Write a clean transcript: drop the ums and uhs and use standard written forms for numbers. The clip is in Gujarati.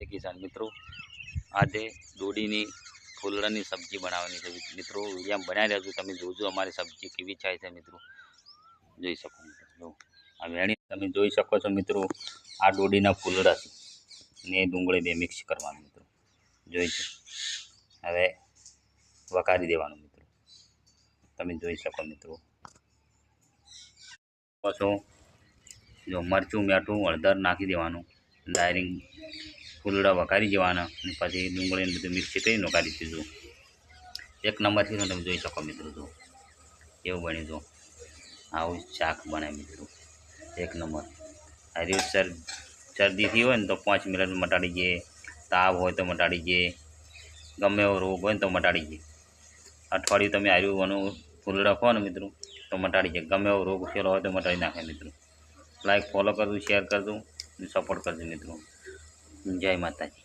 કિસાન મિત્રો આજે દોડીની ફૂલડાની સબ્જી બનાવવાની છે મિત્રો વિડીયો બનાવી રહ્યા છો તમે જોજો અમારી સબ્જી કેવી થાય છે મિત્રો જોઈ શકો મિત્રો જો આ વેણી તમે જોઈ શકો છો મિત્રો આ દોડીના ફૂલડા છે ને ડુંગળી બે મિક્સ કરવાનું મિત્રો જોઈ છે હવે વઘારી દેવાનું મિત્રો તમે જોઈ શકો મિત્રો પછી જો મરચું મીઠું હળદર નાખી દેવાનું ડાયરેક્ટ ફૂલડા વઘારી દેવાના અને પછી ડુંગળીને બધું મિક્સ કરીને વઘારી દીધું એક નંબરથી તમે જોઈ શકો મિત્રો જો એવું બન્યું જો આવું શાક બનાવે મિત્રો એક નંબર હારી શરદી થઈ હોય ને તો 5 મિનિટ મટાડી દે તાવ હોય તો મટાડી દે ગમે એવો રોગ હોય ને તો મટાડી દે અઠવાડિયું તમે આર્યુનું ફૂલડા ખો ને મિત્રો તો મટાડી જાય ગમે એવો રોગ થયેલો હોય તો મટાડી નાખે મિત્રો લાઈક ફોલો કરજો શેર કરજો અને સપોર્ટ કરજો મિત્રો જય માતાજી.